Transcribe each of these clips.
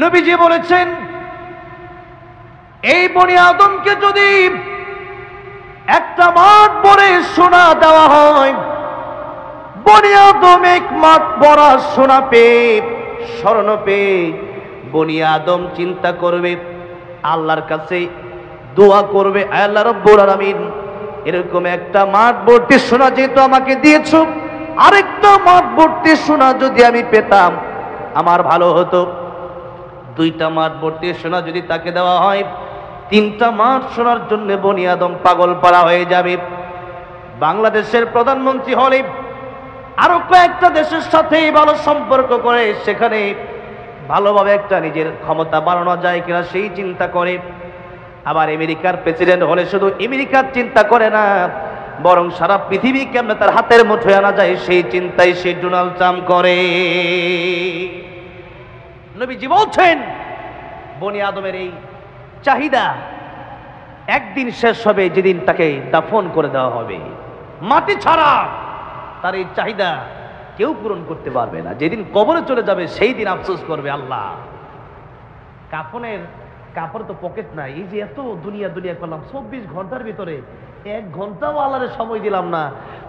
নবীজি বলেছেন, এই বনি আদমকে যদি একটা মাঠ ভরে সোনা দেওয়া হয়, বনি আদম এক মাঠ ভরা সোনা পেয়ে, স্বর্ণ পেয়ে বনি আদম চিন্তা করবে, আল্লাহর কাছে দোয়া করবে, আল্লাহ রাব্বুল আলামিন এরকম একটা মাঠ ভর্তি সোনা যেহেতু আমাকে দিয়েছো, আরেকটা মাঠ ভর্তি সোনা যদি আমি পেতাম আমার ভালো হতো। দুইটা মাঠ ভর্তি সোনা যদি তাকে দেওয়া হয়, তিনটা মাঠ সোনার জন্য বনি আদম পাগল পাড়া হয়ে যাবে। বাংলাদেশের প্রধানমন্ত্রী হলে আরো কয়েকটা দেশের সাথে ভালো সম্পর্ক করে সেখানে ভালোভাবে একটা নিজের ক্ষমতা বাড়ানো যায় কিনা সেই চিন্তা করে। আবার আমেরিকার প্রেসিডেন্ট হলে শুধু আমেরিকার চিন্তা করে না, বরং সারা পৃথিবী কেমনে তার হাতের মুঠোয় আনা যায় সেই চিন্তাই সে ডোনাল্ড ট্রাম্প করে। নবীজি বলছেন, বনি আদমের এই চাহিদা একদিন শেষ হবে, যেদিন তাকে দাফন করে দেওয়া হবে। মাটি ছাড়া তার এই চাহিদা কেউ পূরণ করতে পারবে না। যেদিন কবরে চলে যাবে সেই দিন আফসোস করবে, আল্লাহ কাফনের কাপড় তো পকেট নাই, এই যে এত দুনিয়া দুনিয়া করলাম, 24 ঘন্টার ভিতরে 1 ঘন্টাও আল্লাহর সময় দিলাম না।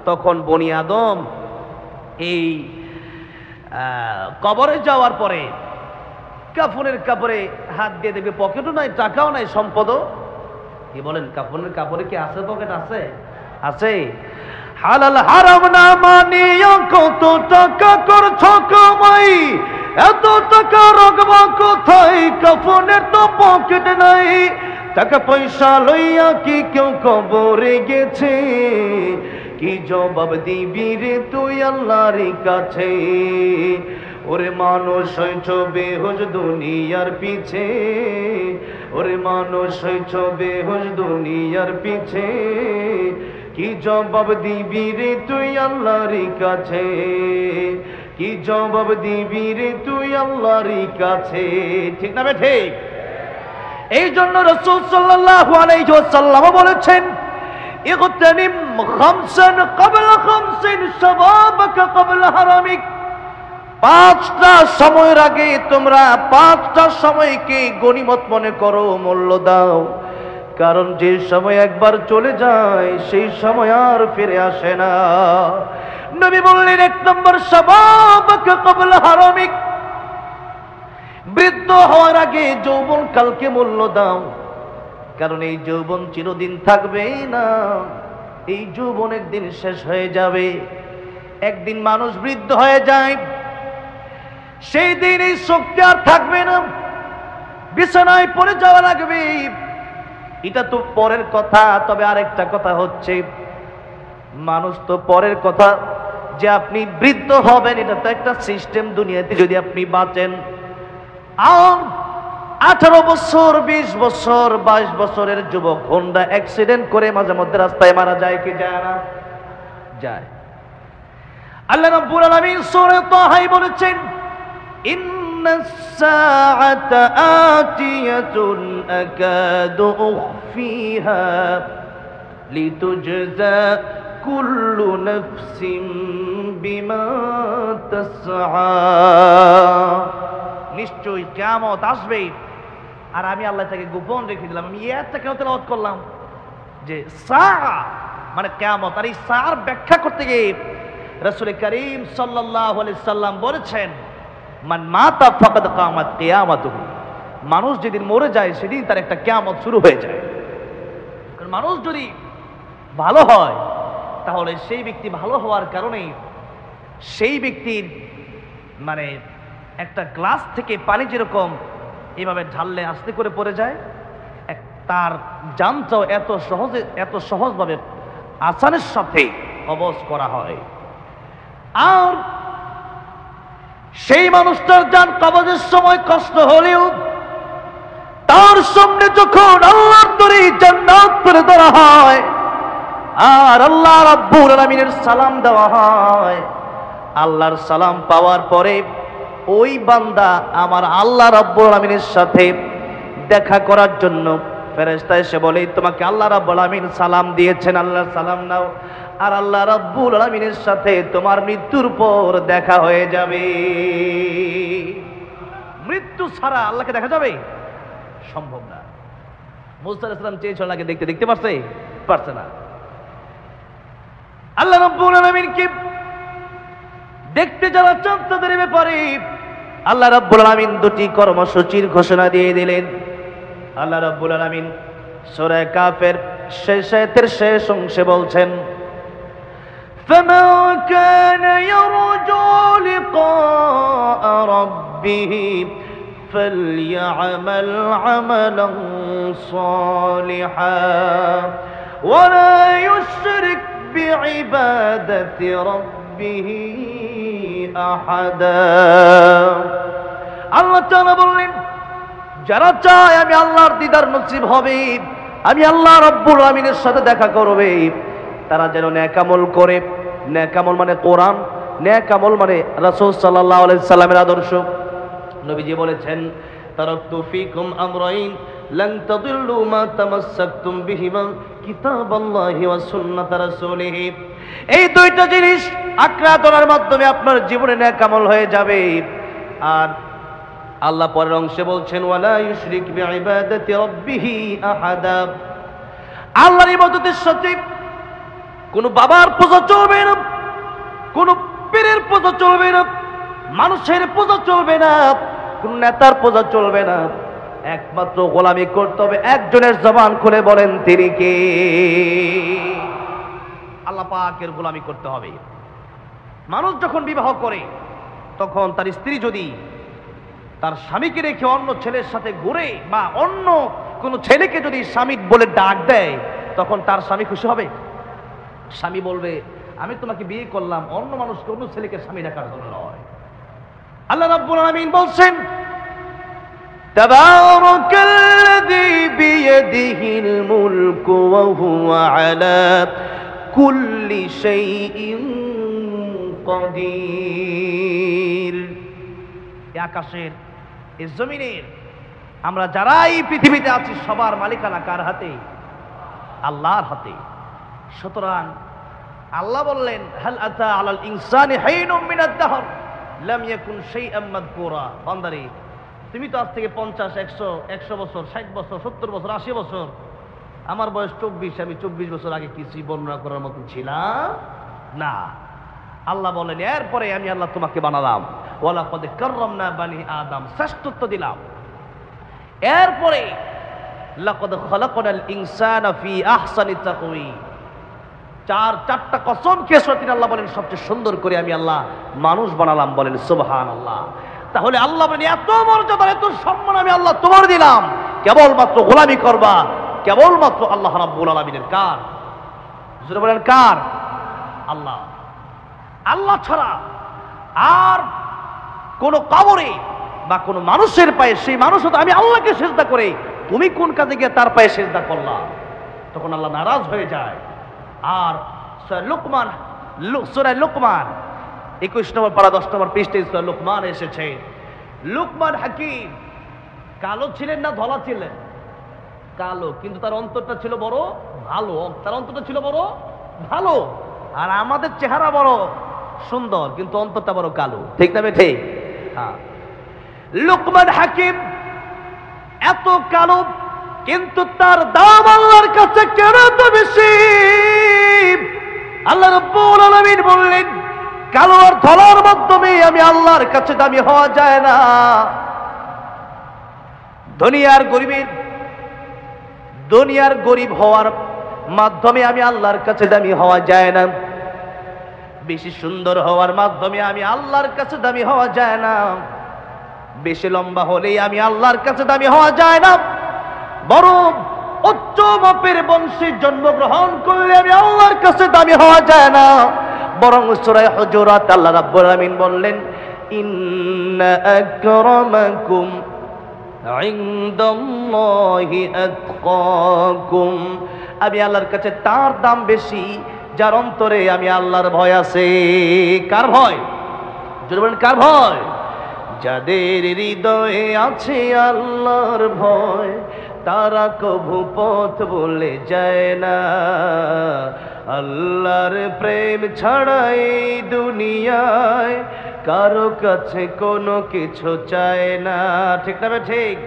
তখন বনি আদম এই কবরে যাওয়ার পরে কাফনের কাপড়ে হাত দিয়ে দেখবে পকেটও নাই, টাকাও নাই, সম্পদও। কি বলেন, কাফনের কাপড়ে কি আছে পকেট? আছে, আছে। হালাল হারাম না মানিয়া কত টাকা করছো কামাই, এত টাকা রাখবা কোথায়, কাফনের তো পকেট নাই। টাকা পয়সা লইয়া কি কেউ কবরে গেছে, কি জবাব দিবি রে তুই আল্লাহর কাছে। ওরে মানুষ হইছ বেহুশ দুনিয়ার পিছে, ওরে মানুষ হইছ বেহুশ দুনিয়ার পিছে, কি জবাব দিবি রে তুই আল্লাহর কাছে, কি জবাব দিবি রে তুই আল্লাহর কাছে। ঠিক না বে ঠিক? এই জন্য রাসূল সাল্লাল্লাহু আলাইহি ওয়াসাল্লাম বলেছেন, ইগতানিম খামসান ক্বাবলা খামসিন শাবাবাকা ক্বাবলা হারামিক। 5টা সময়ের আগে তোমরা 5টা সময়কে গনিমত মনে করো, মূল্য দাও। কারণ যে সময় একবার চলে যায় সেই সময় আর ফিরে আসে না। নবী বললেন, 1 নম্বর শাবাবাকা ক্বাবলা হারামিক, বৃদ্ধ হওয়ার আগে যৌবন কালকে মূল্য দাও। কারণ এই যৌবন চিরদিন থাকবে না, এই যৌবন একদিন শেষ হয়ে যাবে। একদিন মানুষ বৃদ্ধ হয়ে যায়, সেই দিন এই শক্তি আর থাকবে না, বিছানায় পড়ে যাওয়া লাগবে। এটা তো পরের কথা। তবে আরেকটা কথা হচ্ছে, মানুষ তো পরের কথা, যে আপনি বৃদ্ধ হবেন এটা তো একটা সিস্টেম দুনিয়াতে। যদি আপনি বাঁচেন আর 18 বছর, 20 বছর, 22 বছরের যুবক হোন্ডা অ্যাক্সিডেন্ট করে মাঝে মধ্যে রাস্তায় মারা যায় কি যায় না? যায়। আল্লাহ রাব্বুল আলামিন সূরা তাহায় বলেছেন, ইন্নাস সাআতা আতিয়াতুন আকাদু উখফিহা লিতুজজা কুল্লু নাফসিন বিমা তাসআ। নিশ্চয়ই কিয়ামত আসবে, আর আমি আল্লাহ তাকে গোপন রেখে দিলাম। আমি একটা কেন তেলাওয়াত করলাম যে সাআ মানে কিয়ামত, আর এই সাআর ব্যাখ্যা করতে গিয়ে রাসূল করিম সাল্লাল্লাহু আলাইহি সাল্লাম বলেছেন, মান মাতা ফাকাদ কামাত কিয়ামাতুহু। মানুষ যেদিন মরে যায় সেদিন তার একটা কিয়ামত শুরু হয়ে যায়। কারণ মানুষ যদি ভালো হয় তাহলে সেই ব্যক্তি ভালো হওয়ার কারণে সেই ব্যক্তির মানে একটা গ্লাস থেকে পানি যেরকম এইভাবে ঢাললে আস্তে করে পড়ে যায়, তার জানটাও এত সহজভাবে আসানের সাথে কবজ করা হয়। আর সেই মানুষটার জান কবজের সময় কষ্ট হলেও তার সামনে যখন আল্লাহর তরে জান্নাত তুলে ধরা হয় আর আল্লাহ রাব্বুল আলামিনের সালাম দেওয়া হয়, আল্লাহর সালাম পাওয়ার পরে ওই বান্দা আমার আল্লাহ রাব্বুল আলামিনের সাথে দেখা করার জন্য ফেরেশতা এসে বলে, তোমাকে আল্লাহ রাব্বুল আলামিন সালাম দিয়েছেন, আল্লাহর সালাম নাও, আর আল্লাহ রাব্বুল আলামিনের সাথে তোমার মৃত্যুর পর দেখা হয়ে যাবে। মৃত্যু ছাড়া আল্লাহকে দেখা যাবে? সম্ভব না। মুসা আলাইহিস সালাম চেয়েছিল আল্লাহকে দেখতে, দেখতে পারছে না। আল্লাহ রাব্বুল আলামিনকে দেখতে যারা চান তাদের ব্যাপারে আল্লাহ রাব্বুল আলামিন দুটি কর্মসূচির ঘোষণা দিয়ে দিলেন। আল্লাহ রাব্বুল আলামিন সূরা কাফের শেষ আয়াতের শেষ অংশে বলছেন, فَمَنْ كَانَ يَرْجُو لِقَاءَ رَبِّهِ فَلْيَعْمَلْ عَمَلًا صَالِحًا وَلَا يُشْرِكْ بِعِبَادَةِ رَبِّهِ أَحَدًا। আল্লাহ তাআলা বললেন, যারা চায় আমি আল্লাহর দিদার নসিব হবে, আমি আল্লাহ রাব্বুল আমিনের সাথে দেখা করবে, তারা যেন নেক আমল করে। নেক আমল মানে কোরআন, নেক আমল মানে রাসূল সাল্লাল্লাহু আলাইহি সাল্লামের আদর্শ। নবীজি বলেছেন, তারাকতু ফীকুম আমরাইন লান তাদিল্লু মা তামাসসাকতুম বিহিমা কিতাবাল্লাহি ওয়া সুন্নাত রাসূলিহি। এই দুইটা জিনিস আঁকড়া ধরার মাধ্যমে আপনার জীবনে নেক আমল হয়ে যাবে। আর আল্লাহ পরের অংশে বলছেন, ওয়ালা ইউশরিক বিইবাদাতি রাব্বিহি আহাদা। আল্লাহর ইবাদতের সাথে কোন বাবার পূজা চলবে না, কোন পীরের পূজা চলবে না, মানুষের পূজা চলবে না, কোন নেতার পূজা চলবে না। একমাত্র গোলামি করতে হবে একজনের। জবান খুলে বলেন তিনি কে? আল্লাহ পাকের গোলামি করতে হবে। মানুষ যখন বিবাহ করে তখন তার স্ত্রী যদি তার স্বামীকে রেখে অন্য ছেলের সাথে ঘুরে বা অন্য কোন ছেলেকে যদি স্বামী বলে ডাক দেয়, তখন তার স্বামী খুশি হবে? স্বামী বলবে, আমি তোমাকে বিয়ে করলাম অন্য মানুষকে, অন্য ছেলেকে স্বামী ডাকার জন্য নয়। আল্লাহ রাব্বুল আলামিন বলছেন, তাবারাকাল্লাযী বিয়াদিহিল মুলকু ওয়া হুয়া আলা কুল্লি শাইইন কাদির। এই আকাশের, এই জমিনের, আমরা যারা এই পৃথিবীতে আছি সবার মালিকানা কার হাতে? আল্লাহর হাতে। সুতরাং আল্লাহ বললেন, হাল আতা আলাল ইনসানি হাইনুম মিনাদ দাহর লাম ইয়াকুন শাইআম মাযকুরা। বান্দারে, তুমি তো আজ থেকে 50, 100 বছর, 60 বছর, 70 বছর, 80 বছর, আমার বয়স 24, আমি 24 বছর আগে কিছুই বর্ণনা করার মতো ছিলাম না। আল্লাহ বলেন, এরপরে আমি আল্লাহ তোমাকে বানালাম, ওয়ালাকাদ কাররামনা বানি আদম, শ্রেষ্ঠত্ব দিলাম। এরপরে লাকাদ খালাকনাল ইনসানা ফি আহসানি তাকওয়িম। চারটা কসম খেয়ে সত্যি আল্লাহ বলেন, সবচেয়ে সুন্দর করে আমি আল্লাহ মানুষ বানালাম। বলেন সুবহানাল্লাহ। তাহলে আল্লাহ বলেন, এত মর্যাদা, এত সম্মান আমি আল্লাহ তোমার দিলাম, কেবলমাত্র গোলামি করবা, কেবলমাত্র আল্লাহ রাব্বুল আলামিনের। কার? জোরে বলেন কার? আল্লাহ। আল্লাহ ছাড়া আর কোন কবরে বা কোন মানুষের পায়ে, সেই মানুষ তো আমি আল্লাহকে সিজদা করে, তুমি কোন কাজে গিয়ে তার পায়ে সিজদা করলা? তখন আল্লাহ নারাজ হয়ে যায়। আর সূরা লুকমান 21 নম্বর পারা 10 নম্বর পৃষ্ঠাে সূরা লুকমান এসেছে। লুকমান হাকিম কালো ছিলেন না ধলা ছিলেন? কালো, কিন্তু তার অন্তরটা ছিল বড় ভালো। তার অন্তরটা ছিল বড় ভালো। আর আমাদের চেহারা বড় সুন্দর, কিন্তু অন্তরটা বড় কালো। ঠিক না বেঠে? হ্যাঁ। লুকমান হাকিম এত কালো, কিন্তু তার দাম আল্লাহর কাছে কেন এত বেশি? আল্লাহ রাব্বুল আলামিন বললেন, কালো আর ধলার মাধ্যমে আমি আল্লাহর কাছে দামি হওয়া যায় না। দুনিয়ার গরিব হওয়ার মাধ্যমে আমি আল্লাহর কাছে দামি হওয়া যায় না। বেশি সুন্দর হওয়ার মাধ্যমে আমি আল্লাহর কাছে দামি হওয়া যায় না। বেশি লম্বা হলেই আমি আল্লাহর কাছে দামি হওয়া যায় না। বরং উচ্চ মাপের বংশে জন্মগ্রহণ করলে আমি আল্লাহর কাছে দামি হওয়া যায় না। বরং সূরা হুজুরাত আল্লাহ রাব্বুল আলামিন বললেন, ইন্না আকরামাকুম ইনদাল্লাহি আতকাকুম। আমি আল্লাহর কাছে তার দাম বেশি যার অন্তরে আমি আল্লাহর ভয় আছে। কার ভয়? যদি বলেন কার ভয়? যাদের হৃদয়ে আছে আল্লাহর ভয়, তারা কভু পথ ভুলে যায় না। আল্লাহর প্রেম ছাড়া এই দুনিয়ায় কারো কাছে কোনো কিছু চায় না। ঠিক না ঠিক?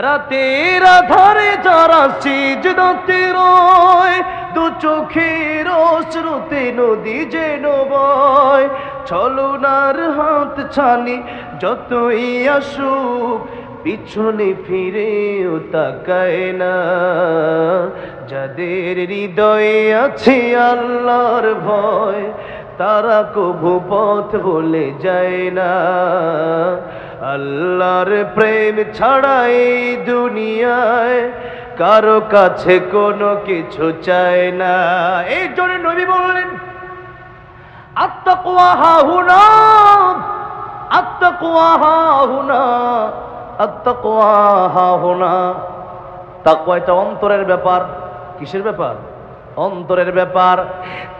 রাতের আধারে যারা সিজদাতে রয়, দু চোখের অশ্রুতে নদী যেন বয়, ছলনার হাত ছানি যতই আসুক পিছনে ফিরেও তাকায় না। যাদের হৃদয়ে আছে আল্লাহর ভয়, তারা কভু পথ ভুলে যায় না। আল্লাহর প্রেম ছাড়া এই দুনিয়ায় কারো কাছে কোনো কিছু চায় না। এই জন্য নবী বললেন, আত্তাকওয়া হাহুনা, আত্তাকওয়া হাহুনা, আত্তাকওয়া হাহুনা। তাকওয়া এটা অন্তরের ব্যাপার। কিসের ব্যাপার? অন্তরের ব্যাপার।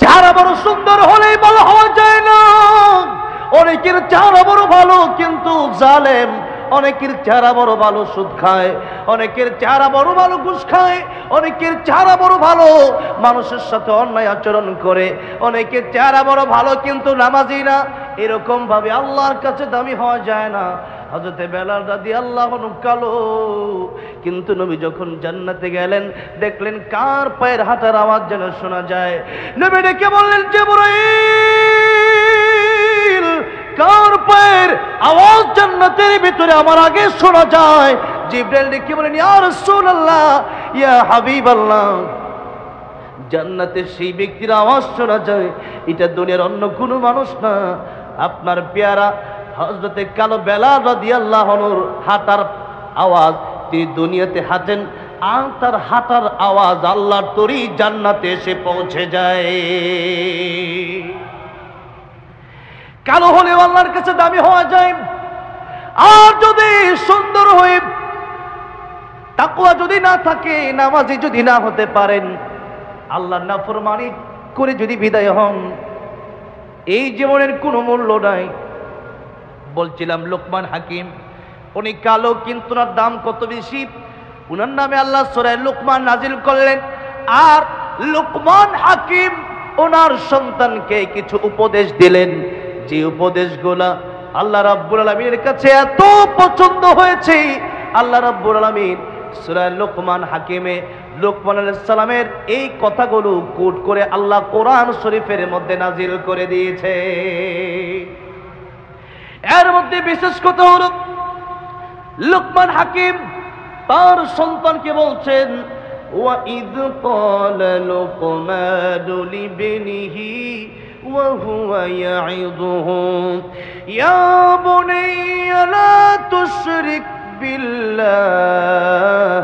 চেহারা বড় সুন্দর হলেই ভালো হওয়া যায় না। অনেকের চেহারা বড় ভালো কিন্তু জালেম, অনেকের চেহারা বড় ভালো সুদ খায়, অনেকের চেহারা বড় ভালো ঘুষ খায়, অনেকের চেহারা বড় ভালো মানুষের সাথে অন্যায় আচরণ করে, অনেকের চেহারা বড় ভালো কিন্তু নামাজি না। এরকম ভাবে আল্লাহর কাছে দামি হওয়া যায় না। হযরতে বেলাল রাদিয়াল্লাহু আনহু কালো, কিন্তু নবী যখন জান্নাতে গেলেন দেখলেন কার পায়ের হাঁটার আওয়াজ যেন শোনা যায়। নবী ডেকে বললেন, জিবরাইল, কার পায়ের আওয়াজ জান্নাতের ভিতরে আমার আগে শোনা যায়? জিবরাইল ডেকে বলেন, ইয়া রাসূলুল্লাহ, ইয়া হাবিবাল্লাহ, জান্নাতে সেই ব্যক্তির আওয়াজ শোনা যায়, এটা দুনিয়ার অন্য কোনো মানুষ না, আপনার পেয়ারা হযরতে কালো বেলাল রাদিয়াল্লাহু আনহুর হাঁটার আওয়াজ। তিনি দুনিয়াতে হাঁটেন আর তার হাঁটার আওয়াজ আল্লাহর তরি জান্নাতে এসে পৌঁছে যায়। কালো হলেও আল্লাহর কাছে দামি হওয়া যায়। আর যদি সুন্দর হয়ে তাকওয়া যদি না থাকে, নামাজি যদি না হতে পারেন, আল্লাহর নাফরমানি করে যদি বিদায় হন, এই জীবনের কোনো মূল্য নাই। বলছিলাম লোকমান হাকিম, উনি কালো কিন্তু ওনার দাম কত বেশি। উনার নামে আল্লাহ সূরা লোকমান নাজিল করলেন। আর লোকমান হাকিম ওনার সন্তানকে কিছু উপদেশ দিলেন, যে উপদেশগুলা আল্লাহ রাব্বুল আলামিনের কাছে এত পছন্দ হয়েছে, আল্লাহ রাব্বুল আলামিন সূরা লোকমান হাকিমে লোকমান আলাইহিস সালামের এই কথাগুলো কোট করে আল্লাহ কোরআন শরীফের মধ্যে নাজিল করে দিয়েছে। এর মধ্যে বিশেষ কথা হলো, লোকমান হাকিম তার সন্তানকে বলছেন, ওয়াইদ ক্বালা লুকমানু লিবনিহি ওয়া হুয়া ইয়াইযুহু ইয়া বুনাইয়া লা তুশরিক বিল্লাহ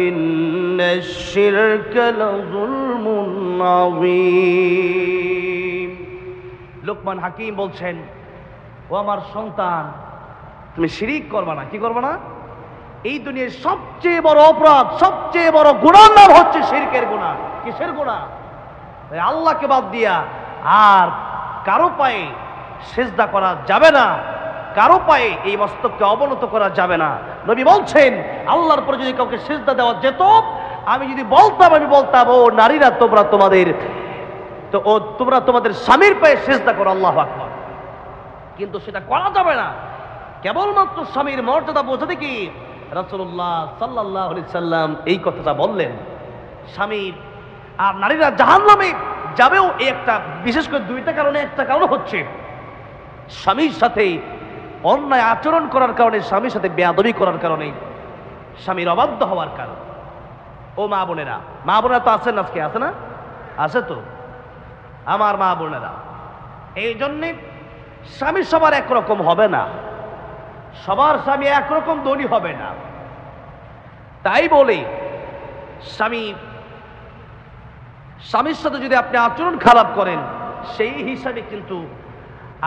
ইন্নাশ শিরকা লাযুলমুন আযীম। লোকমান হাকিম বলছেন, ও আমার সন্তান, তুমি শিরিক করবা না। কি করবা না? এই দুনিয়ার সবচেয়ে বড় অপরাধ, সবচেয়ে বড় গুনার নাম হচ্ছে শিরকের গুনাহ। কিসের গুনাহ? আল্লাহকে বাদ দিয়া আর কারো পায়ে সিজদা করা যাবে না, কারো পায়ে এই মস্তককে অবনত করা যাবে না। নবী বলছেন, আল্লাহর পরে যদি কাউকে সিজদা দেওয়া যেত, আমি যদি বলতাম, ও নারীরা, তোমরা তোমাদের স্বামীর পায়ে সিজদা করো, আল্লাহু আকবার। কিন্তু সেটা করা যাবে না। কেবলমাত্র স্বামীর মর্যাদা বোঝাতে কি রাসূলুল্লাহ সাল্লাল্লাহু আলাইহি সাল্লাম এই কথাটা বললেন। স্বামীর আর নারীরা জাহান্নামে যাবেও এই একটা, বিশেষ করে দুইটা কারণে। একটা কারণ হচ্ছে স্বামীর সাথে অন্যায় আচরণ করার কারণে, স্বামীর সাথে বেয়াদবি করার কারণে, স্বামীর অবাধ্য হওয়ার কারণ। ও মা বোনেরা, মা বোনেরা তো আছেন আজকে, আছে না? আছে তো আমার মা বোনেরা। এই জন্যে স্বামী সবার একরকম হবে না, সবার স্বামী একরকম ধনী হবে না। তাই বলে স্বামীর সাথে যদি আপনি আচরণ খারাপ করেন, সেই হিসাবে কিন্তু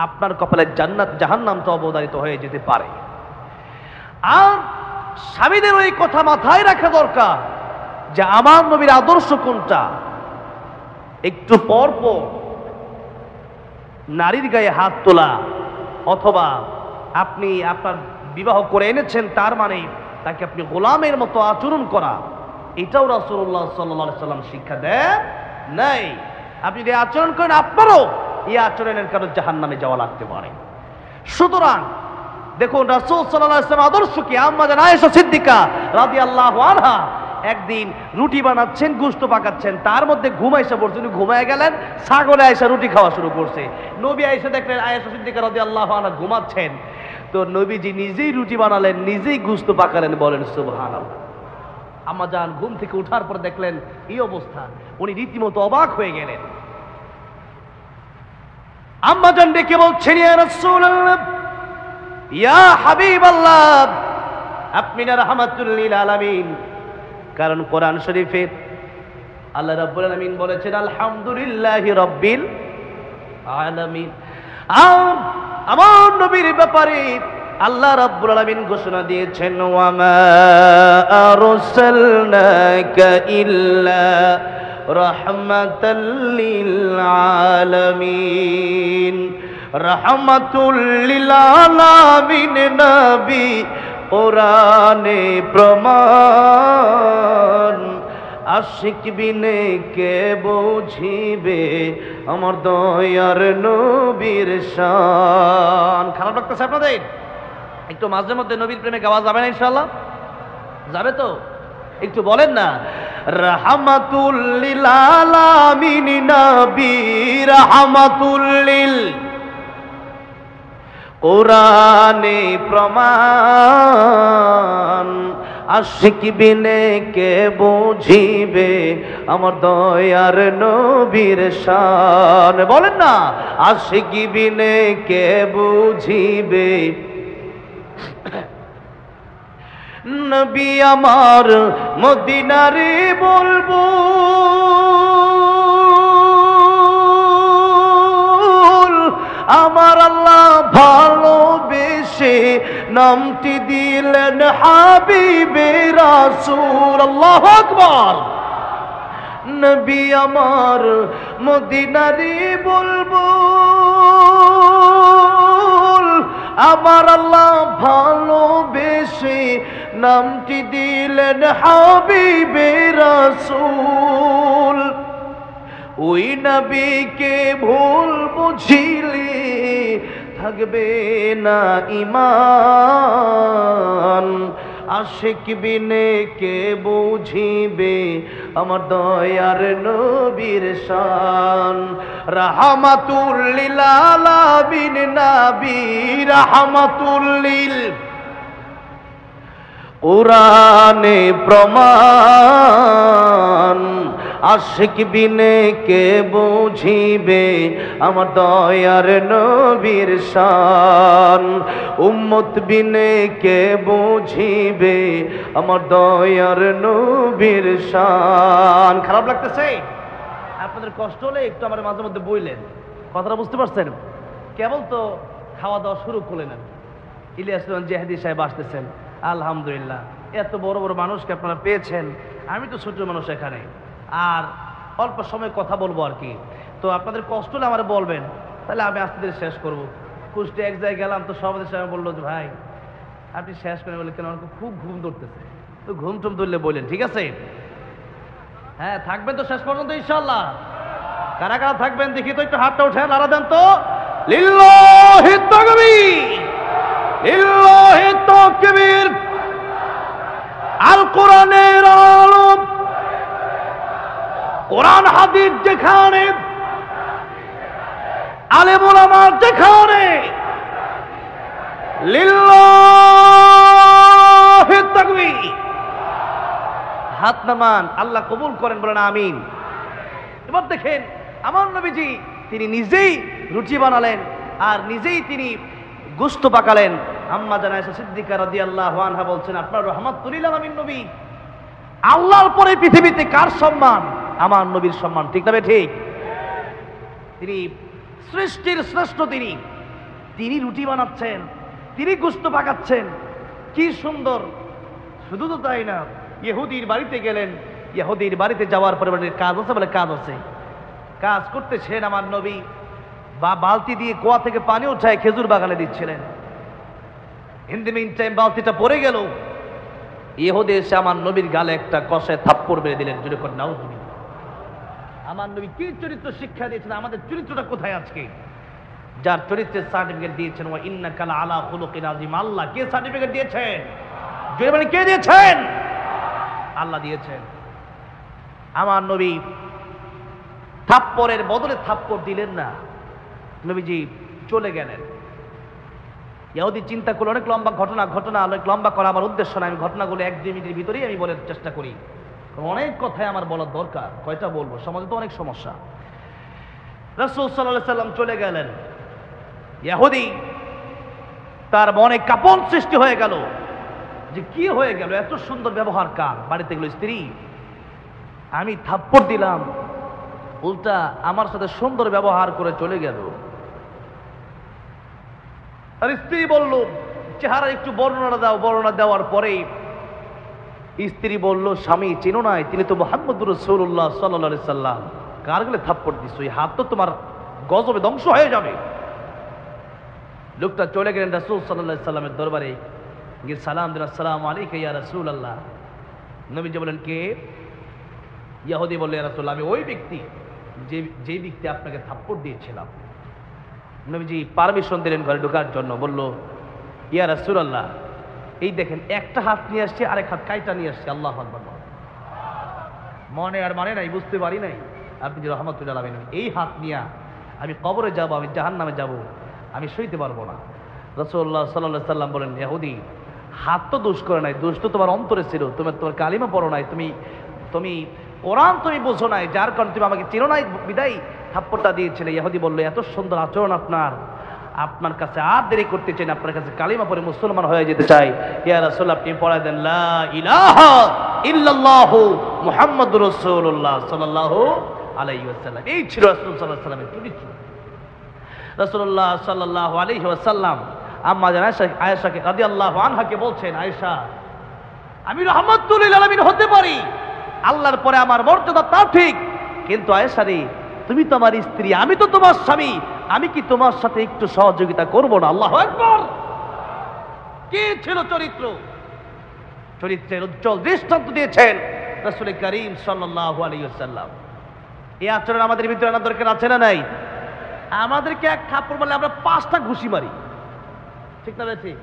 আপনার কপালে জান্নাত জাহান্নাম তো অবধারিত হয়ে যেতে পারে। আর স্বামীদের ওই কথা মাথায় রাখা দরকার যে আমার নবীর আদর্শ কোনটা। একটু পর পর নারীর গায়ে হাত তোলা, অথবা আপনি আপনার বিবাহ করে এনেছেন তার মানে তাকে আপনি গোলামের মতো আচরণ করা, এটাও রাসূলুল্লাহ সাল্লাল্লাহু আলাইহি সাল্লাম শিক্ষা দেন নাই। আপনি যদি আচরণ করেন, আপনারও এই আচরণের কারণে জাহান্নামে যাওয়া লাগতে পারে। সুতরাং দেখুন রাসূল সাল্লাল্লাহু আলাইহি ওয়াসাল্লাম আদর্শ কি। আম্মা জান আয়েশা সিদ্দিকা রাদিয়াল্লাহু আনহা একদিন রুটি বানাচ্ছেন, গোশত পাকাচ্ছেন, তার মধ্যে ঘুম আইসা পড়ছে, উনি ঘুমায় গেলেন, ছাগলে আয়েশা রুটি খাওয়া শুরু করছে। নবী আয়েশা দেখলেন আয়েশা সিদ্দিকা রাদিয়াল্লাহু আনহা ঘুমাচ্ছেন, তো নবীজি নিজেই রুটি বানালেন, নিজেই গোশত পাকালেন। বলেন সুবহানাল্লাহ। আম্মা জান ঘুম থেকে ওঠার পর দেখলেন এই অবস্থা, উনি রীতিমতো অবাক হয়ে গেলেন। আম্মা জান ডেকে বলছেন ইয়া রাসূলুল্লাহ, ইয়া হাবিবাল্লাহ, আপনি না রাহমাতুল লিল আলামিন। কারণ কোরআন শরীফে আল্লাহ রাব্বুল আলামিন বলেছেন আলহামদুলিল্লাহি রাব্বিল আলামিন। আমার নবীর ব্যাপারে আল্লাহ রাব্বুল আলামিন ঘোষণা দিয়েছেন ওয়া মা আরসালনাকা ইল্লা রাহমাতাল লিল আলামিন। রাহমাতুল লিল আলামিন নবী কোরআনে প্রমাণ। আশিক বিনে কে বুঝিবে আমার দয়ার নবীর শান। খারাপ লাগতেছে আপনাদের? একটু মাঝে মধ্যে নবীর প্রেমে গাওয়া যাবে না ইনশাআল্লাহ? যাবে তো? একটু বলেন না, রাহমাতুল লিল আলামিন নবী রাহমাতুল লিল কোরআনে প্রমাণ। আশিক বিনে কে বুঝিবে আমার দয়ার নবীর শান। বলেন না, আশিক বিনে কে বুঝিবে নবী আমার মদিনারে বলবো আমার আল্লাহ ভালোবেসে নামটি দিলেন হাবিবে রাসূল। আল্লাহু আকবার। নবী আমার মদিনারে বুলবুল আমার আল্লাহ ভালোবেসে নামটি দিলেন হাবিবে রাসূল। ওই নবীকে ভুল বুঝিলে থাকবে না ঈমান। আশিক বিনে কে বুঝিবে আমার দয়ার নবীর শান। রাহমাতুল লিল আলামিন নবী রাহমাতুল লিল কোরআনে প্রমাণ। আশিক বিনে কে বুঝিবে আমার দয়ার নবীর শান। উম্মত বিনে কে বুঝিবে আমার দয়ার নবীর শান। খারাপ লাগতেছে? আপনাদের কষ্ট হলে একটু আমার মাঝে মধ্যে বইলেন, কথাটা বুঝতে পারছেন? কেবল তো খাওয়া দাওয়া শুরু করলেন। ইলিয়াস জিহাদি সাহেব আসতেছেন, আলহামদুলিল্লাহ। এত বড় বড় মানুষকে আপনারা পেয়েছেন, আমি তো ছোট মানুষ এখানে, আর অল্প সময় কথা বলবো আর কি। তো আপনাদের কষ্ট হলে আমার বলবেন, তাহলে আমি আস্তে ধীরে শেষ করবো। কুষ্টি এক জায়গায় গেলাম, তো সভাপতির সাহেব বললো যে ভাই আপনি শেষ করেন। বলে কেন? আমাকে খুব ঘুম ধরতেছে। তো ঘুম টুম ধরলে বললেন, ঠিক আছে হ্যাঁ থাকবেন তো শেষ পর্যন্ত ইনশাআল্লাহ? কারা কারা থাকবেন দেখি তো, একটু হাতটা উঠে নাড়া দেন তো। লিল্লাহি তাকবীর, লিল্লাহি তাকবীর। আল কোরআনের আলো, কোরআন হাদিস যেখানে, আলেম ওলামা যেখানে, লিল্লাহি তাকবীর। হাত নামান, আল্লাহ কবুল করেন, বলেন আমিন। এবার দেখেন আমার নবীজি তিনি নিজেই রুটি বানালেন আর নিজেই তিনি গোশত পাকালেন। আম্মা জান আয়েশা সিদ্দিকা রাদিয়াল্লাহু আনহা বলছেন আপনার রাহমাতুল লিল আলামিন নবী। আল্লাহর পরে পৃথিবীতে কার সম্মান? আমার নবীর সম্মান, ঠিক না ঠিক? তিনি সৃষ্টির শ্রেষ্ঠ, তিনি রুটি বানাচ্ছেন, তিনি গোশত পাকাচ্ছেন, কি সুন্দর। শুধু তো তাই না, ইহুদির বাড়িতে গেলেন, ইহুদির বাড়িতে যাওয়ার পরে কাজ আছে, বলে কাজ আছে, কাজ করতেছেন আমার নবী, বা বালতি দিয়ে কুয়া থেকে পানি উঠায় খেজুর বাগানে দিচ্ছিলেন। ইন দি মিন টাইম বালতিটা পড়ে গেল, ইহুদি এসে আমার নবীর গালে একটা কষায় থাপ্পড় মেরে দিলেন। জোরে করে নাউজুবিল্লাহ। আমার নবী কি চরিত্র শিক্ষা দিয়েছেন, আমাদের চরিত্রটা কোথায় আজকে? যার চরিত্রের সার্টিফিকেট দিয়েছেন ওয়া ইন্নাকা লাআলা খুলুকিন আযীম, আল্লাহ। কে সার্টিফিকেট দিয়েছেন? জোরে বলেন, কে দিয়েছেন? আল্লাহ দিয়েছেন। আমার নবী থাপ্পড়ের বদলে থাপ্পড় দিলেন না, নবীজি চলে গেলেন। ইহুদি চিন্তা করলো, অনেক লম্বা ঘটনা অনেক লম্বা করা আমার উদ্দেশ্য না, আমি ঘটনাগুলো 1-2 মিনিটের ভিতরেই আমি বলার চেষ্টা করি, অনেক কথাই আমার বলার দরকার। কয়টা বলবো, সমাজে তো অনেক সমস্যা। রাসূল সাল্লাল্লাহু আলাইহি সাল্লাম চলে গেলেন। ইহুদি তার মনে কাঁপন সৃষ্টি হয়ে গেল যে কি হয়ে গেল, এত সুন্দর ব্যবহার কার, বাড়িতে গেল স্ত্রী, আমি থাপ্পড় দিলাম, উল্টা আমার সাথে সুন্দর ব্যবহার করে চলে গেল। আর স্ত্রী বলল, চেহারা একটু বর্ণনা দাও। বর্ণনা দেওয়ার পরে স্ত্রী বলল, স্বামী চেনো নাই, তিনি তো মুহাম্মদুর রাসূলুল্লাহ সাল্লাল্লাহু আলাইহি সাল্লাম। কার গলে থাপ্পড় দিছো, এই হাত তো তোমার গজবে ধ্বংস হয়ে যাবে। লোকটা চলে গেলেন রাসূল সাল্লাল্লাহু আলাইহি সাল্লামের দরবারে, গিয়ে সালাম দিলেন, আসসালামু আলাইকা ইয়া রাসূলুল্লাহ। নবীজি বলেন, কে? ইহুদি বলল, ইয়া রাসূলুল্লাহ, আমি ওই ব্যক্তি যে ব্যক্তি আপনাকে থাপ্পড় দিয়েছিলাম। নবীজি পারমিশন দিলেন ঘরে ঢোকার জন্য। বলল, ইয়া রাসূলুল্লাহ, এই দেখেন একটা হাত নিয়ে আসছে, আরেক হাত কাইটা নিয়ে আসছে। আল্লাহু আকবার। মনে আর মানে নাই, বুঝতে পারি নাই আপনি যে রহমাতুল আলামিন। এই হাত নিয়ে আমি কবরে যাব, আমি জাহান্নামে যাব, আমি সইতে পারবো না। রাসূলুল্লাহ সাল্লাল্লাহু আলাইহি সাল্লাম বলেন, ইহুদি, হাত তো দোষ করে নাই, দোষ তো তোমার অন্তরে ছিল, তোমার কালিমা পড়ো নাই, তুমি কোরআন তুমি বোঝো নাই, যার কারণে তুমি আমাকে চিনো নাই, বিদায় থাপ্পড়টা দিয়েছিলে। ইহুদি বলল, এত সুন্দর আচরণ আপনার কাছে আর দেরি করতে চাই না, আপনার কাছে কালিমা পড়ে মুসলমান হয়ে যেতে চাই। ইয়া রাসূলুল্লাহ, আপনি পড়ায় দেন, লা ইলাহা ইল্লাল্লাহু মুহাম্মাদুর রাসূলুল্লাহ সাল্লাল্লাহু আলাইহি ওয়াসাল্লাম। এই ছিল রাসূল সাল্লাল্লাহু আলাইহি ওয়াসাল্লামের চরিত্র। রাসূলুল্লাহ সাল্লাল্লাহু আলাইহি ওয়াসাল্লাম আম্মা জান আয়েশাকে রাদিয়াল্লাহু আনহাকে বলছেন, আয়েশা, আমি রাহমাতুল লিল আলামিন হতে পারি, আল্লাহর পরে আমার মর্যাদা তা ঠিক, কিন্তু আয়েশা রে, তুমি তো আমার স্ত্রী, আমি তো তোমার স্বামী, আমি কি তোমার সাথে একটু সহযোগিতা করব না? আল্লাহু আকবার। কি ছিল চরিত্রের উজ্জ্বল দৃষ্টান্ত দিয়েছেন রাসূল করিম সাল্লাল্লাহু আলাইহি ওয়াসাল্লাম। এই আচরণ আমাদের ভিতরে আনার দরকার আছে না নাই? আমাদেরকে এক থাপ্পড় মারলে আমরা 5টা ঘুষি মারি, ঠিক না? ঠিক।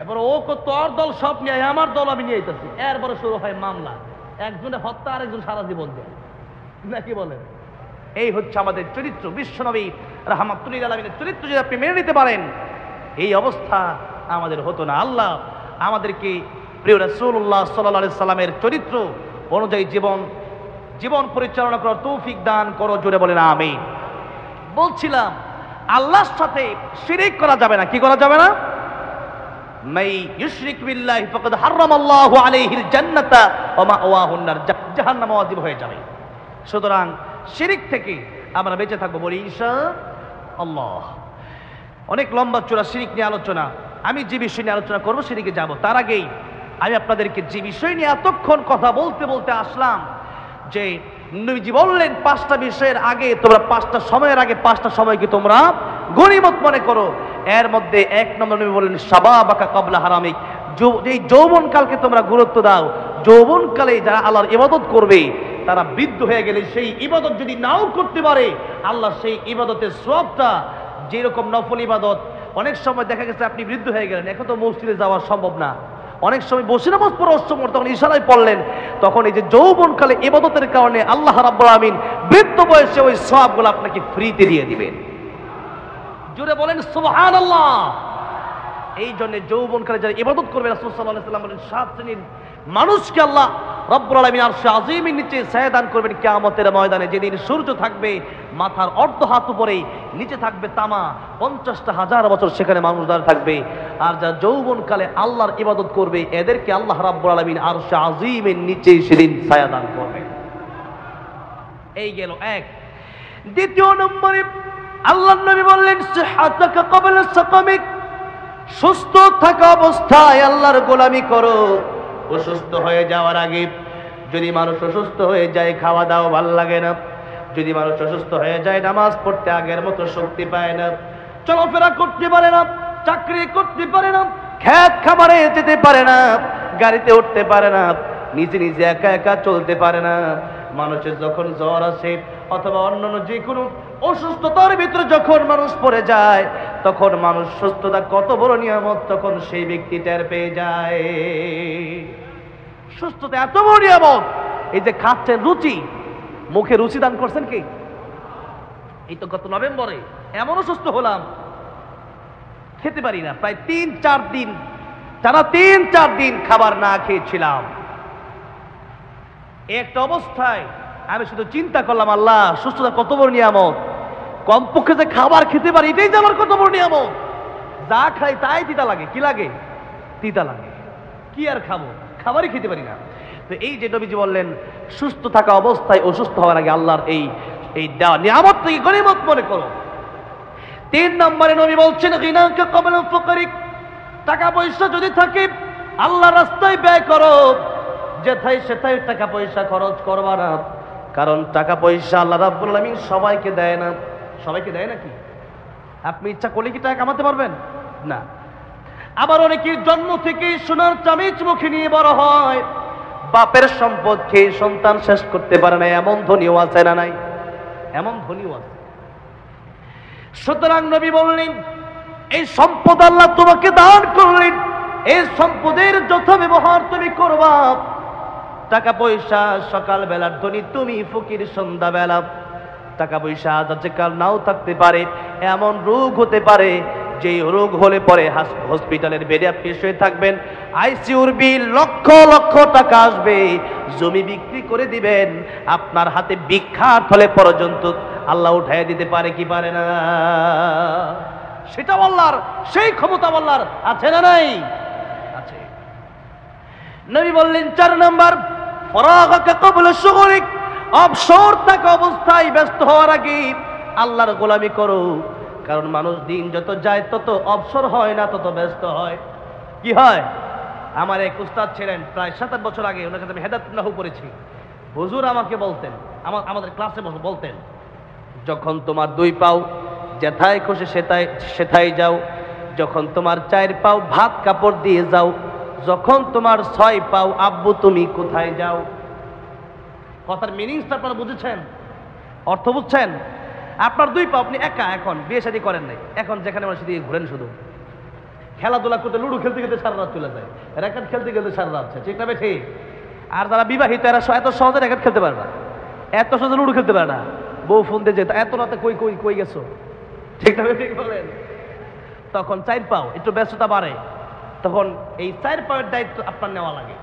এবার ও তোর দল সব নিয়ে, আমার দল আমি নিয়ে যেতেছি, এরপরে শুরু হয় মামলা, একজনে হত্যা, আরেকজন সারা জীবন দেয়, নাকি বলেন? এই হচ্ছে আমাদের চরিত্র। বিশ্বনবী রাহমাতুল লিল আলামিনের চরিত্র যদি আপনি মেনে নিতে পারেন, এই অবস্থা আমাদের হতো না। আল্লাহ আমাদেরকে প্রিয় রাসূলুল্লাহ সাল্লাল্লাহু আলাইহি সাল্লামের চরিত্র অনুযায়ী জীবন পরিচালনা করার তৌফিক দান করো। জোরে বলেন আমিন। বলছিলাম, আল্লাহর সাথে শিরক করা যাবে না। কি করা যাবে না? মাই ইউশরিক বিল্লাহি ফাকাদ হারামাল্লাহু আলাইহিল জান্নাতা ওয়া মাওয়াহুন নার, জাহান্নাম ওয়াজিব হয়ে যাবে। সুতরাং শিরক থেকে আমরা বেঁচে থাকবো, বলি ইনশাআল্লাহ। অনেক লম্বা চূড়া শিরক নিয়ে আলোচনা, আমি যে বিষয় নিয়ে আলোচনা করবো সেদিকে যাব। তার আগেই আমি আপনাদেরকে যে বিষয় নিয়ে এতক্ষণ কথা বলতে আসলাম, যে নবীজি বললেন 5টা বিষয়ের আগে তোমরা 5টা সময়ের আগে 5টা সময়কে তোমরা গনিমত মনে করো। এর মধ্যে 1 নম্বর নবী বললেন, শাবাবাকা ক্বাবলা হারামিক, এই যৌবনকালকে তোমরা গুরুত্ব দাও। যৌবনকালে যারা আল্লাহর ইবাদত করবে, তারা বৃদ্ধ হয়ে গেলে সেই ইবাদত যদি নাও করতে পারে, আল্লাহ সেই ইবাদতের সওয়াবটা, যেরকম নফল ইবাদত, অনেক সময় দেখা গেছে আপনি বৃদ্ধ হয়ে গেলেন, এখন তো মসজিদে যাওয়া সম্ভব না, অনেক সময় বসে নামাজ পড়া অসময়, তখন ইশারায় পড়লেন, তখন এই যে যৌবনকালে ইবাদতের কারণে আল্লাহ রাব্বুল আমিন বৃদ্ধ বয়সে ওই সওয়াবগুলো আপনাকে ফ্রিতে দিয়ে দিবেন। জোরে বলেন সুবহানাল্লাহ। এই জন্য যৌবনকালে যারা ইবাদত করবে, রাসূল সাল্লাল্লাহু আলাইহি ওয়াসাল্লাম বলেন 7 শ্রেণীর মানুষকে আল্লাহ রব্বুল আলামিন আরশে আজিমের নিচে ছায়া দান করবেন কিয়ামতের ময়দানে, যেদিন সূর্য থাকবে মাথার অর্ধ হাত উপরে, নিচে থাকবে তামা, 50,000 বছর সেখানে মানুষ দাঁড়িয়ে থাকবে। আর যারা যৌবনকালে আল্লাহর ইবাদত করবে, এদেরকে আল্লাহ রাব্বুল আলামিন আরশে আজিমের নিচে সেদিন ছায়া দান করবে। এই গেল এক। দ্বিতীয় নম্বরে আল্লাহর নবী বললেন, সিহাতাকা ক্বাবলা সাকামিক, সুস্থ থাকা অবস্থায় আল্লাহর গোলামি করো। অসুস্থ হয়ে যাওয়ার আগে যদি মানুষ অসুস্থ হয়ে যায়, খাওয়া দাওয়া ভালো লাগে না। যদি মানুষ অসুস্থ হয়ে যায়, নামাজ পড়তে আগের মতো শক্তি পায় না, চলাফেরা করতে পারে না, চাকরি করতে পারে না, খেত খামারে যেতে পারে না, গাড়িতে উঠতে পারে না, নিজে নিজে একা একা চলতে পারে না। মানুষের যখন জ্বর আসে, অথবা অন্যান্য যে কোনো অসুস্থতার ভিতরে যখন মানুষ পড়ে যায়, তখন মানুষ সুস্থতা কত বড় নিয়ামত তখন সেই ব্যক্তি টের পেয়ে যায়। সুস্থতা এত বড় নিয়ামত। এই যে খাচ্ছেন, রুচি, মুখে রুচি দান করছেন কি? এই তো গত নভেম্বরে এমন অসুস্থ হলাম, খেতে পারি না, প্রায় 3-4 দিন, টানা 3-4 দিন খাবার না খেয়েছিলাম। একটা অবস্থায় আমি শুধু চিন্তা করলাম, আল্লাহ সুস্থতা কত বড় নিয়ামত, কমপক্ষে যে খাবার খেতে পারি এটাই যে আমার কত বড় নিয়ামত। যা খাই তাই তিতা লাগে। কি লাগে? তিতা লাগে। কি আর খাবো? খাবারই খেতে পারি না। তো এই যে নবীজি বললেন, সুস্থ থাকা অবস্থায় অসুস্থ হওয়ার আগে আল্লাহর এই দেওয়া নিয়ামত থেকে গনিমত মনে করো। 3 নম্বরে নবী বলছেন, গিনাকা ক্বাবলা ফাকরিক, টাকা পয়সা যদি থাকে আল্লাহর রাস্তায় ব্যয় করো, যেথায় সেথায় টাকা পয়সা খরচ করবা না। কারণ টাকা পয়সা আল্লাহ রাব্বুল আলামিন সবাইকে দেয় না। সবাইকে দেয় নাকি? আপনি ইচ্ছা করলে কি টাকা কামাতে পারবেন? না। আবার অনেকের জন্ম থেকে সোনার চামিচ মুখে নিয়ে বড় হয়, বাপের সম্পদ খেয়ে সন্তান শেষ করতে পারে না, এমন ধনীও আছে না নাই? এমন ধনীও আছে। সুতরাং নবী বললেন, এই সম্পদ আল্লাহ তোমাকে দান করলেন, এই সম্পদের যথা ব্যবহার তুমি করবা। টাকা পয়সা সকাল বেলার ধনী তুমি, ফকির সন্ধ্যা বেলা। টাকা পয়সা আজ আছে কাল নাও থাকতে পারে, এমন রোগ হতে পারে যে রোগ হলে পরে হসপিটালের বেডে আপনি শুয়ে থাকবেন, আইসিইউর বিল লক্ষ লক্ষ টাকা আসবে, জমি বিক্রি করে দিবেন, আপনার হাতে বিখ্যাত হলে পর্যন্ত আল্লাহ উঠায় দিতে পারে কি পারে না? সেটা আল্লাহর, সেই ক্ষমতা আল্লাহর আছে না নাই? আছে। নবী বললেন 4 নাম্বার, ফরাগাকা ক্বাবলা শুগলিক, অবসর থাকা অবস্থায় ব্যস্ত হওয়ার আগে আল্লাহর গোলামি করো। কারণ মানুষ দিন যত যায় তত অবসর হয় না, তত ব্যস্ত হয়। কি হয়? আমার এক উস্তাদ ছিলেন প্রায় 7-8 বছর আগে, ওনার কাছে আমি হেদায়েতুল্লাহ পড়েছি। হুজুর আমাকে বলতেন, আমাদের ক্লাসে বলতেন, যখন তোমার 2 পাও যেথায় খুশি সেথায় যাও, যখন তোমার 4 পাও ভাত কাপড় দিয়ে যাও, যখন তোমার 6 পাও আব্বু তুমি কোথায় যাও। কথার মিনিংসটা আপনারা বুঝেছেন? অর্থ বুঝছেন? আপনার 2 পাও, আপনি একা, এখন বিয়ে শাদী করেন নাই, এখন যেখানে মানুষ দিয়ে ঘুরেন, শুধু খেলাধুলা করতে, লুডু খেলতে খেলতে সারা রাত চলে যায়, র্যাকেট খেলতে খেলতে সারা রাত, ঠিক না বেঠি? আর যারা বিবাহিত এরা এত সহজে র্যাকেট খেলতে পারে না, এত সহজে লুডু খেলতে পারে না। বউ ফোন দিয়ে যেত, এত রাতে কই কই কই গেছো, ঠিক না বেঠি বলেন? তখন 4 পাও একটু ব্যস্ততা বাড়ে, তখন এই 4 পাওয়ের দায়িত্ব আপনার নেওয়া লাগে।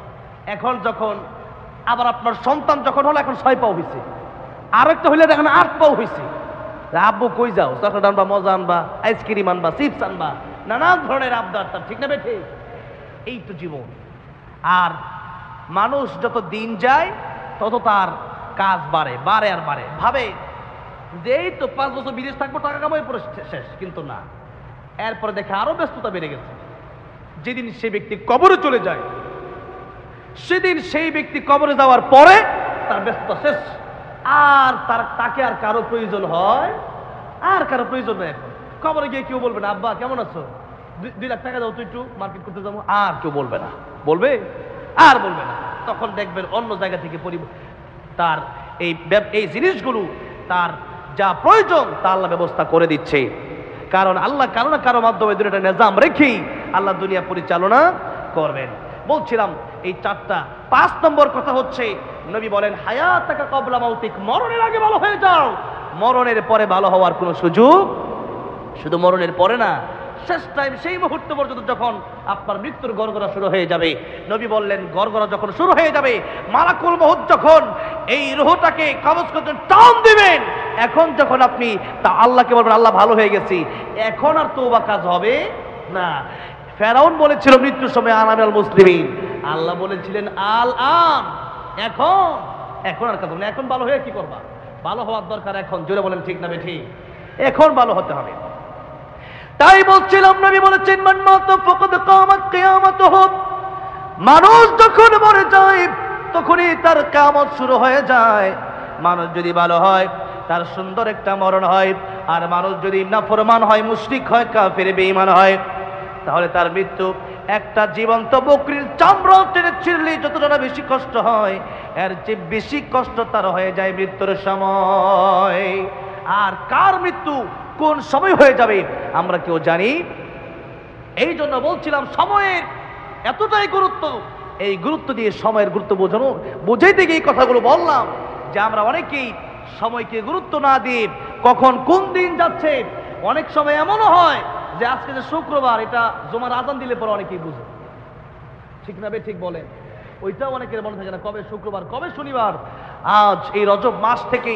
এখন যখন আবার আপনার সন্তান যখন হলো, এখন 6 পাও হয়েছে, আর একটা হইলে এখন 8 পাও হয়েছে। আব্বু কই যাও, চকলেট আনবা, মজা আনবা, আইসক্রিম আনবা, চিপস আনবা, নানান ধরনের আবদার তার, ঠিক না বেঠি? এই তো জীবন। আর মানুষ যত দিন যায় তত তার কাজ বাড়ে বাড়ে আর বাড়ে, ভাবে যে এই তো 5 বছর বিদেশ থাকবো, টাকা কামাই পরে শেষ, কিন্তু না, এরপরে দেখে আরো ব্যস্ততা বেড়ে গেছে। যেদিন সেই ব্যক্তি কবরে চলে যায়, সেদিন সেই ব্যক্তি কবরে যাওয়ার পরে তার ব্যস্ততা শেষ, আর তাকে আর কারো প্রয়োজন হয়, আর কারো প্রয়োজন নেই। এখন কবরে গিয়ে কেউ বলবে না, আব্বা কেমন আছো, 2 লাখ টাকা দাও তো একটু মার্কেট করতে যাবো, আর কেউ বলবে না। বলবে? আর বলবে না। তখন দেখবেন অন্য জায়গা থেকে তার এই জিনিসগুলো, তার যা প্রয়োজন তা আল্লাহ ব্যবস্থা করে দিচ্ছে। কারণ আল্লাহ কারো না কারো মাধ্যমে দুনিয়াটা নিজাম রেখেই আল্লাহ দুনিয়া পরিচালনা করবেন। বলছিলাম এই 4টা। 5 নম্বর কথা হচ্ছে, নবী বলেন, হায়াতাকা ক্বাবলা মাউতিক, মরণের আগে ভালো হয়ে যাও। মরণের পরে ভালো হওয়ার কোনো সুযোগ, শুধু মরণের পরে না, শেষ টাইম, সেই মুহূর্ত পর্যন্ত যখন আপনার মৃত্যুর গড়গড়া শুরু হয়ে যাবে, নবী বললেন গড়গড়া যখন শুরু হয়ে যাবে, মালাকুল মউত যখন এই রূহটাকে কবজ করতে টান দিবেন, এখন যখন আপনি তা আল্লাহকে বলবেন, আল্লাহ ভালো হয়ে গেছি, এখন আর তওবা কাজ হবে না। ফেরাউন বলেছিল মৃত্যুর সময় আনামিনাল মুসলিমিন, আল্লাহ বলেছিলেন আল আন, এখন আর কাজ হবে না। এখন ভালো হয়ে কি করবা? ভালো হওয়ার দরকার এখন। জোরে বলেন ঠিক না বেঠিক? এখন ভালো হতে হবে। তাই বলছিলাম, নবী বলেছেন, মান মাতা ফাকাদ কামাত কিয়ামাতুহু, মানুষ যখন মরে যায় তখনই তার কিয়ামত শুরু হয়ে যায়। মানুষ যদি ভালো হয় তার সুন্দর একটা মরণ হয়, আর মানুষ যদি নাফরমান হয়, মুশরিক হয়, কাফের বেঈমান হয়, তাহলে তার মৃত্যু একটা জীবন্ত বকরির চামড়া টেনে ছিঁড়লে যতটা না বেশি কষ্ট হয়, এর চেয়ে বেশি কষ্ট তার হয়ে যায় মৃত্যুর সময়। আর কার মৃত্যু কোন সময় হয়ে যাবে আমরা কেউ জানি। এই জন্য বলছিলাম সময়ের এতটাই গুরুত্ব, এই গুরুত্ব দিয়ে সময়ের গুরুত্ব বোঝানো বোঝাইতে গিয়ে এই কথাগুলো বললাম যে আমরা অনেকেই সময়কে গুরুত্ব না দিয়ে কখন কোন দিন যাচ্ছে, অনেক সময় এমনও হয় যে আজকে যে শুক্রবার, এটা জুমার আজান দিলে পরে অনেকেই বুঝে, ঠিক না? ঠিক বলেন, ওইটাও অনেকের মনে থাকে না, কবে শুক্রবার কবে শনিবার। আজ এই রজব মাস থেকে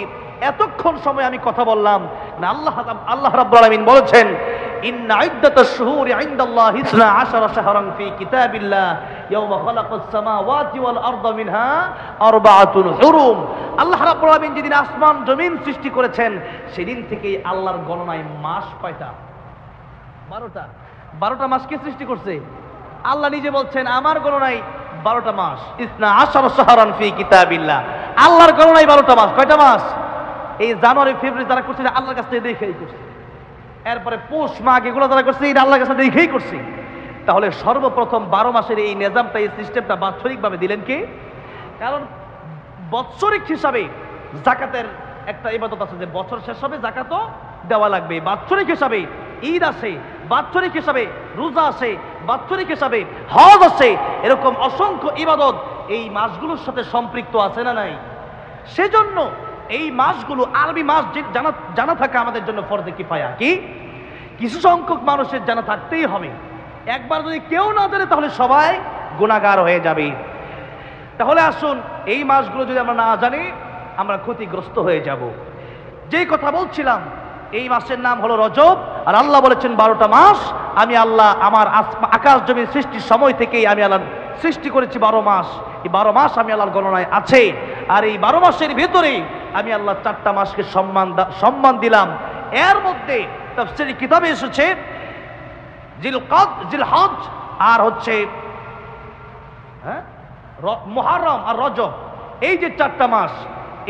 এতক্ষণ সময় আমি কথা বললাম না, আল্লাহ রাব্বুল আলামিন বলেছেন ইন্না ইদ্দাতাশ শুহুরি ইনদাল্লাহি 12 শাহরান ফি কিতাবিল্লাহ ইয়াওমা খালাকাস সামাওয়াতি ওয়াল আরদা মিনহা আরবাআতুন হুরুম। আল্লাহ রাব্বুল আলামিন যেদিন আসমান জমিন সৃষ্টি করেছেন সেদিন থেকেই আল্লাহর গণনায় মাস কয়টা? 12টা। 12টা মাস কে সৃষ্টি করছে? আল্লাহ নিজে বলছেন আমার গণনায় 12টা মাস। 12 শাহরান ফি কিতাবিল্লাহ, আল্লাহর গণনায় 12টা মাস। কয়টা মাস? এই জানুয়ারি ফেব্রুয়ারি যারা করছে আল্লাহর কাছ থেকে দেখেই করছে, এরপরে পৌষ মাঘ এগুলো যারা করছে এটা আল্লাহর কাছে দেখেই করছে। তাহলে সর্বপ্রথম 12 মাসের এই নিজামটা, এই সিস্টেমটা বাৎসরিকভাবে দিলেন কে? কারণ বৎসরিক হিসাবে জাকাতের একটা ইবাদত আছে যে বছর শেষ হবে জাকাতও দেওয়া লাগবে। বাৎসরিক হিসাবে ঈদ আসে, বাৎসরিক হিসাবে রোজা আসে, বাৎসরিক হিসাবে হজ আসে, এরকম অসংখ্য ইবাদত এই মাসগুলোর সাথে সম্পৃক্ত আছে না নাই? সেজন্য এই মাসগুলো আরবি মাস জানা থাকা আমাদের জন্য ফরজে কিফায়া। কি কিছু সংখ্যক মানুষের জানা থাকতেই হবে। একবার যদি কেউ না জানে তাহলে সবাই গুনাহগার হয়ে যাবে। তাহলে আসুন, এই মাসগুলো যদি আমরা না জানি আমরা ক্ষতিগ্রস্ত হয়ে যাব। যেই কথা বলছিলাম, এই মাসের নাম হলো রজব, আর আল্লাহ বলেছেন 12টা মাস। আমি আল্লাহ আমার আকাশ জমির সৃষ্টির সময় থেকেই আমি আল্লাহ সৃষ্টি করেছি 12 মাস। এই 12 মাস আমি আল্লাহর গণনায় আছে। আর এই 12 মাসের ভেতরে আমি আল্লাহ 4টা মাসকে সম্মান দিলাম। এর মধ্যে তাফসীরি কিতাবে এসেছে জিলহজ আর হচ্ছে মুহররম আর রজব, এই যে 4টা মাস,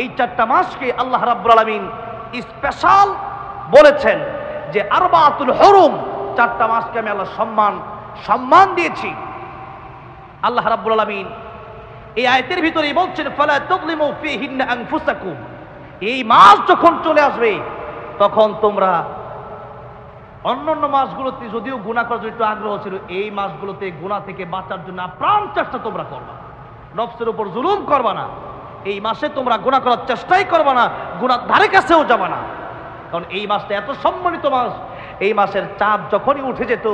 এই 4টা মাসকে আল্লাহ রাব্বুল আলামিন স্পেশাল বলেছেন যে আরবাআতুল হুরুম, 4টা মাসকে আমি আল্লাহ সম্মান দিয়েছি। আল্লাহ রাব্বুল আলামিন এই আয়াতের ভিতরেই বলছেন ফালা তাযলিমু ফীহিন্না আনফুসাকুম, এই মাস যখন চলে আসবে তখন তোমরা অন্যান্য মাসগুলোতে যদিও গুনাহ করার জন্য একটু আগ্রহ ছিল, এই মাসগুলোতে গুনাহ থেকে বাঁচার জন্য প্রাণ চেষ্টা তোমরা করবা, নফসের উপর জুলুম করবা না। এই মাসে তোমরা গুনাহ করার চেষ্টাই করবা না, গুনার ধারে কাছেও যাবা না। কারণ এই মাসটা এত সম্মানিত মাস। এই মাসের চাঁদ যখনই উঠে যেত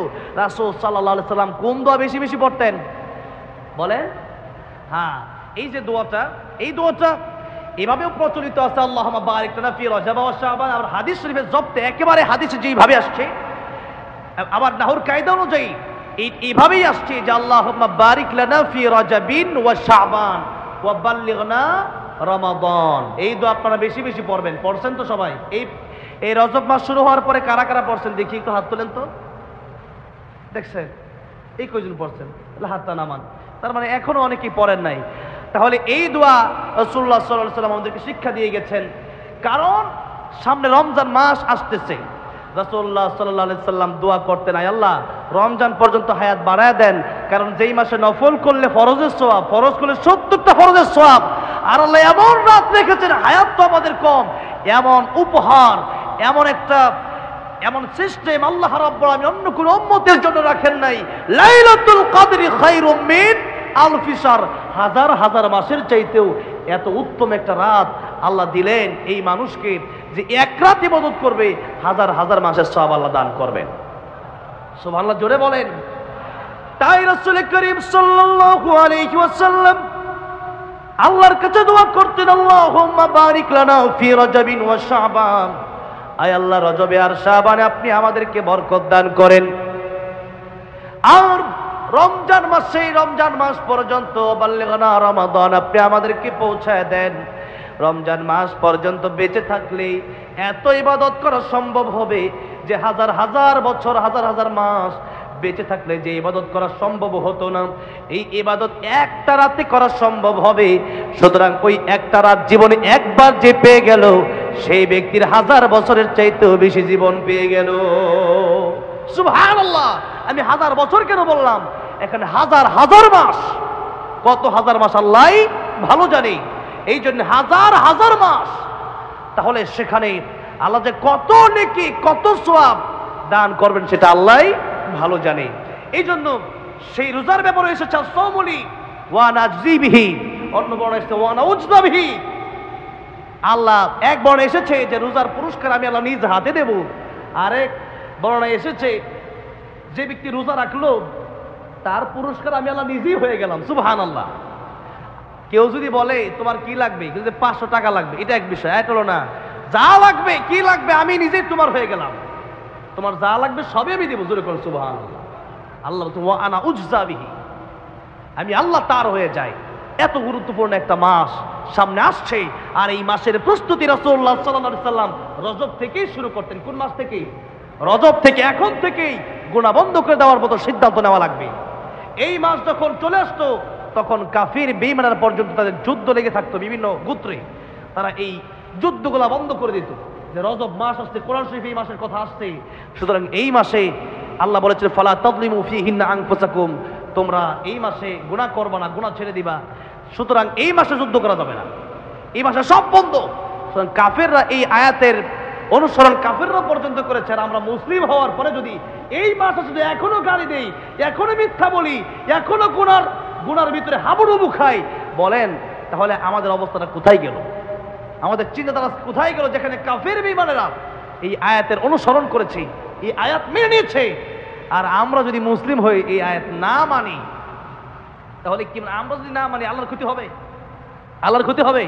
রাসূল সাল্লাল্লাহু আলাইহি সাল্লাম কোন দোয়া বেশি বেশি পড়তেন বলেন? হ্যাঁ, এই যে দোয়াটা, এই দোয়াটা এভাবেও প্রচলিত আছে, আল্লাহুম্মা বারিক লানা ফি রজব ওয়া শাবান। আর হাদিস শরীফের জব্দে একেবারে হাদিসে যেভাবে আসছে, আবার নাহুর কায়দা অনুযায়ী এইভাবেই আসছে যে আল্লাহুম্মা বারিক লানা ফি রজবিন ওয়া শাবান ওয়া বাল্লিগনা রমাদান। এই দোয়া আপনারা বেশি বেশি পড়বেন। পড়ছেন তো সবাই? এই রজব মাস শুরু হওয়ার পরে কারা কারা পড়ছেন দেখি, একটু হাত তোলেন তো। দেখছেন এই কয়জন পড়ছেন? হাতটা নামান। তার মানে এখনো অনেকেই পড়েন নাই। তাহলে এই দোয়া রাসূলুল্লাহ সাল্লাল্লাহু আলাইহি ওয়াসাল্লাম আমাদেরকে শিক্ষা দিয়ে গেছেন, কারণ সামনে রমজান মাস আসতেছে। রাসূলুল্লাহ সাল্লাল্লাহু আলাইহি ওয়াসাল্লাম দোয়া করতেন, আয় আল্লাহ রমজান পর্যন্ত হায়াত বাড়ায় দেন, কারণ যেই মাসে নফল করলে ফরজের সওয়াব, ফরজ করলে 70টা ফরজের সওয়াব। আর আল্লাহ এমন রাত রেখেছেন, হায়াত তো আমাদের কম, এমন উপহার, এমন সিস্টেম আল্লাহ রাব্বুল আলামিন অন্য কোন উম্মতের জন্য রাখেন নাই। লাইলাতুল কদরি খায়রুম মিন আলফি শাহর, হাজার হাজার মাসের চাইতেও এত উত্তম একটা রাত আল্লাহ দিলেন এই মানুষকে, যে এক রাত ইবাদত করবে হাজার হাজার মাসের সওয়াব আল্লাহ দান করবেন। সুবহানাল্লাহ, জোরে বলেন। তাই রাসূল করিম সাল্লাল্লাহু আলাইহি ওয়াসাল্লাম আল্লাহর কাছে দোয়া করতেন, আল্লাহুম্মা বারিক লানা ফি রজবিন ওয়া শাবান, আয় আল্লাহ রজবে আর শাবানে আপনি আমাদেরকে বরকত দান করেন। আর রমজান মাসে, রমজান মাস পর্যন্ত বাল্লিগনা রমাদান, আপনি আমাদেরকে পৌঁছায় দেন। রমজান মাস পর্যন্ত বেঁচে থাকলে এত ইবাদত করা সম্ভব হবে যে হাজার হাজার বছর, হাজার হাজার মাস বেঁচে থাকলে যে ইবাদত করা সম্ভব হতো না, এই ইবাদত একটা রাতে করা সম্ভব হবে। সুতরাং ওই একটা রাত জীবনে একবার যে পেয়ে গেল, সেই ব্যক্তির হাজার বছরের চাইতেও বেশি জীবন পেয়ে গেল। সুবহানাল্লাহ, আমি হাজার বছর কেন বললাম? এখানে হাজার হাজার মাস, কত হাজার মাস আল্লাহ ভালো জানে, এই জন্য হাজার হাজার মাস। তাহলে সেখানে আল্লাহ যে কত নেকি কত সওয়াব দান করবেন সেটা আল্লাহ ভালো জানে। এই জন্য সেই রোজার ব্যাপারে এসেছে সৌমলি ওয়া নাজিবিহি, অন্য বর্ণনা এসেছে ওয়া নাউজবিহি। আল্লাহ এক বর্ণনা এসেছে যে রোজার পুরস্কার আমি আল্লাহ নিজ হাতে দেব, আরেক বর্ণনা এসেছে যে ব্যক্তি রোজা রাখলো তার পুরস্কার আমি আল্লাহ নিজেই হয়ে গেলাম। সুবহানাল্লাহ। কেউ যদি বলে তোমার কি লাগবে, কিন্তু 500 টাকা লাগবে, এটা এক বিষয়। এটা হলো না, যা লাগবে কি লাগবে আমি নিজেই তোমার হয়ে গেলাম, তোমার যা লাগবে সবই আমি দেবো। জোরে করুন সুবহানাল্লাহ। আল্লাহ তো আনা উজজাবিহি, আমি আল্লাহ তার হয়ে যাই। এত গুরুত্বপূর্ণ একটা মাস সামনে আসছে, আর এই মাসের প্রস্তুতি রাসূলুল্লাহ সাল্লাল্লাহু আলাইহি সাল্লাম রজব থেকেই শুরু করতেন। কোন মাস থেকে? রজব থেকে। এখন থেকেই গুনাহ বন্ধ করে দেওয়ার মতো সিদ্ধান্ত নেওয়া লাগবে। এই মাস যখন চলে আসতো তখন কাফির বেঈমানরা পর্যন্ত তাদের যুদ্ধ লেগে থাকতো বিভিন্ন গোত্রে, তারা এই যুদ্ধগুলা বন্ধ করে দিত যে রজব মাস আসছে, কোরআন শরীফে এই মাসের কথা আসছে। সুতরাং এই মাসে আল্লাহ বলেছেন ফালা তাযলিমু ফীহিন্না আনফুসাকুম, তোমরা এই মাসে গুনাহ করবা না, গুনাহ ছেড়ে দিবা। সুতরাং এই মাসে যুদ্ধ করা যাবে না, এই মাসে সব বন্ধ। সুতরাং কাফেররা এই আয়াতের অনুসরণ কাফেররা পর্যন্ত করেছে। আর আমরা মুসলিম হওয়ার পরে যদি এই মাসে যদি এখনো গালি দেই, এখনো মিথ্যা বলি, এখনো গুনার ভিতরে হাবুডুবু খাই, বলেন তাহলে আমাদের অবস্থাটা কোথায় গেল? আমাদের চিন্তাধারা কোথায় গেল? যেখানে কাফের বেঈমানেরা এই আয়াতের অনুসরণ করেছে, এই আয়াত মেনে নিয়েছে, আর আমরা যদি মুসলিম হই এই আয়াত না মানি, তাহলে কি আমরা যদি না মানি আল্লাহর ক্ষতি হবে? আল্লাহর ক্ষতি হবে?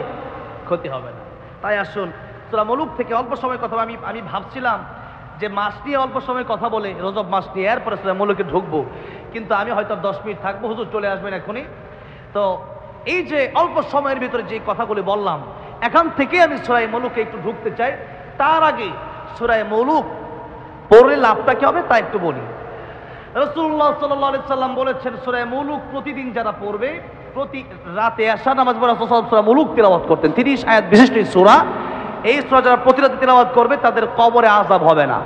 ক্ষতি হবে না। তাই আসুন সূরা মুলুক থেকে অল্প সময় কথা আমি ভাবছিলাম যে মাস নিয়ে অল্প সময় কথা বলে রজব মাস নিয়ে এরপরে সূরা মুলুকে ঢুকবো, কিন্তু আমি হয়তো 10 মিনিট থাকবো, হুজুর চলে আসবেন এখনই। তো এই যে অল্প সময়ের ভিতরে যে কথাগুলি বললাম, এখান থেকে আমি সূরা মুলুকে একটু ঢুকতে চাই। তার আগে সূরা মুলুক পড়লে লাভটা কি হবে তা একটু বলি। রাসূলুল্লাহ সাল্লাল্লাহু আলাইহি সাল্লাম বলেছেন সূরা মুলুক প্রতিদিন যারা পড়বে, প্রতি রাতে এশা নামাজ পড়ে রাসূল সূরা মুলুক তিলাওয়াত করতেন। 30 আয়াত বিশিষ্ট এই সূরা, এই সূরা যারা প্রতি রাতে তিলাওয়াত করবে তাদের কবরে আযাব হবে না।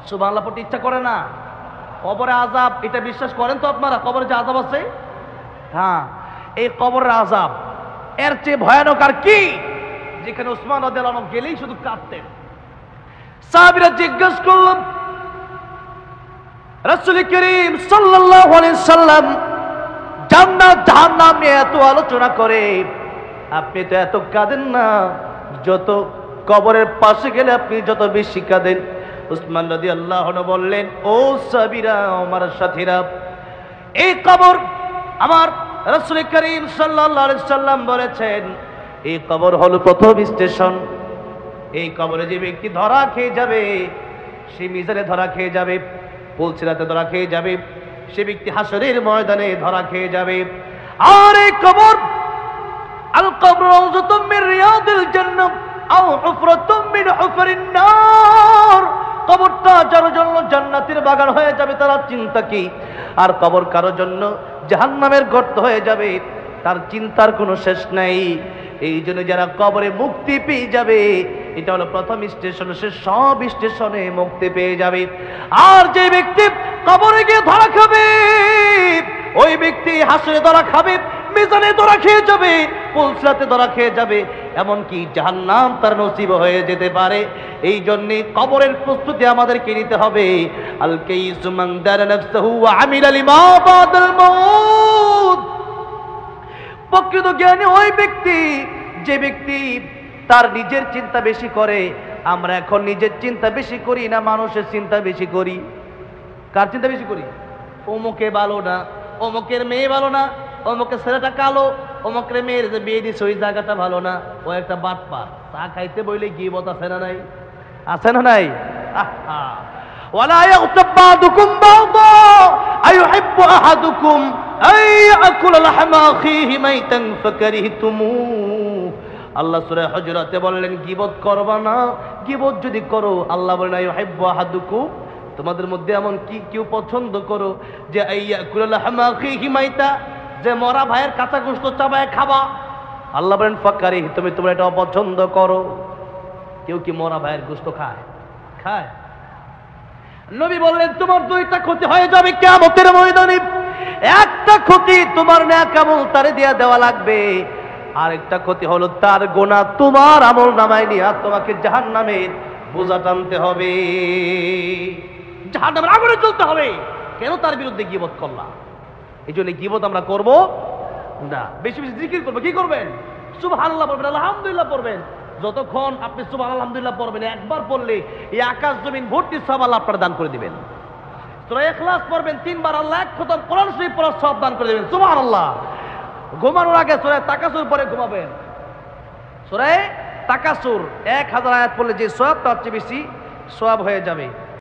সুবহানাল্লাহ পড়তে ইচ্ছা করে না? কবরে আযাব, এটা বিশ্বাস করেন তো আপনারা? কবরে যে আযাব আছে, হ্যাঁ, এই কবরের আযাব এর চেয়ে ভয়ানক আর কি? যেখানে উসমান রাদিয়াল্লাহু আনহু গেলেই শুধু কাঁদতেন। সাহাবীরা জিজ্ঞেস করলেন রাসূল করিম সাল্লাল্লাহু আলাইহি সাল্লাম জান্নাত জাহান্নাম নিয়ে এত আলোচনা করে, আপনি তো এত কাঁদেন না, যত কবরের পাশে গেলে আপনি যত বেশি কাঁদেন। উসমান রাদিয়াল্লাহু আনহু বললেন, ও সাহাবীরা, আমার সাথীরা, এই কবর, আমার রাসূল করিম সাল্লাল্লাহু আলাইহি সাল্লাম বলেছেন এই কবর হলো প্রথম স্টেশন। এই কবরে যে ব্যক্তি ধরা খেয়ে যাবে, সে মিজানে ধরা খেয়ে যাবে, পুলসিরাতে ধরা খেয়ে যাবে, সে ব্যক্তি হাসরের ময়দানে ধরা খেয়ে যাবে। আর এই কবর আল কবর রাউযাতুম মিন রিয়াদিল জান্নাহ আও হুফরাতুম মিন হুফরিন নার, কবরটা যার জন্য জান্নাতের বাগান হয়ে যাবে তার চিন্তা কি, আর কবর কারোর জন্য জাহান্নামের গর্ত হয়ে যাবে তার চিন্তার কোনো শেষ নাই। এই জন্য যারা কবরে মুক্তি পেয়ে যাবে, এটা হলো প্রথম স্টেশন, সে সব স্টেশনে মুক্তি পেয়ে যাবে। আর যে ব্যক্তি কবরে গিয়ে ধরা খাবে, ওই ব্যক্তি হাসরে ধরা খাবে, মিজানে ধরা খেয়ে যাবে, পুলসিরাতে ধরা খেয়ে যাবে, এমনকি জাহান্নাম তার নসিব হয়ে যেতে পারে। এই জন্য কবরের প্রস্তুতি আমাদেরকে নিতে হবে। আল কাইসু মান দারা নাফসাহু ওয়া আমিলা লিমা বাদাল মাউত, প্রকৃত জ্ঞানী ওই ব্যক্তি যে ব্যক্তি তার নিজের চিন্তা বেশি করে। আমরা এখন নিজের চিন্তা বেশি করি না মানুষের চিন্তা বেশি করি? কার চিন্তা বেশি করি? অমুকে ভালো না, অমুকের মেয়ে ভালো না, অমুকের ছেলেটা কালো, অমুকের মেয়ের যে বিয়ে দিচ্ছে ওই জায়গাটা ভালো না, ও একটা বাটপার, তা খাইতে বইলে গীবত আছে না নাই? আছে না নাই? ওয়ালা ইয়াগতাব বা'দুকুম বা'দা আইয়ুহিব্বু আহাদুকুম আইয়াকুলা লাহমা আখিহি মাইতান ফাকারিহতুমুহ। আল্লাহ সূরা হুজুরাতে বললেন গীবত করবা না, গীবত যদি করো আল্লাহ বলেন আইয়ুহিব্বু আহাদুকুম, তোমাদের মধ্যে এমন কি কেউ পছন্দ করো যে আইয়াকুলা লাহমা আখিহি মাইতা, যে মরা ভাইয়ের কাঁচা গোশত চাবায় খাবা? আল্লাহ বলেন ফাকারিহতুম, তোমরা এটা অপছন্দ করো। কেউ কি মরা ভাইয়ের গোশত খায়? খায়? নবী বললেন তোমার দুইটা ক্ষতি হয়ে যাবে কিয়ামতের ময়দানে। একটা ক্ষতি তোমার নেক আমল তারে দিয়া দেওয়া লাগবে, আরেকটা ক্ষতি হলো তার গুনাহ তোমার আমল নামায় নিয়ে তোমাকে জাহান্নামের বোঝা টানতে হবে, জাহান্নামের আগুনে জ্বলতে হবে। কেন তার বিরুদ্ধে গীবত করলাম? এই জন্য গীবত আমরা করব না। বেশি বেশি জিকির করবো। কি করবেন? সুবহানাল্লাহ পড়বেন, আলহামদুলিল্লাহ পড়বেন। যতক্ষণ আপনি সুবহানাল্লাহ আলহামদুলিল্লাহ পড়বেন, একবার পড়লে এই আকাশ জমিন ভর্তি সওয়াব আল্লাহ আপনার দান করে দিবেন। সূরা ইখলাস পড়বেন 3 বার, আল্লাহ এক খতম কোরআন শরীফ পড়ার সওয়াব দান করে দিবেন। সুবহানাল্লাহ। ঘুমানোর আগে সূরা তাকাসুর পরে ঘুমাবেন। সূরা তাকাসুর 1000 আয়াত পড়লে যে সওয়াব, তার চেয়ে বেশি সওয়াব হয়ে যাবে।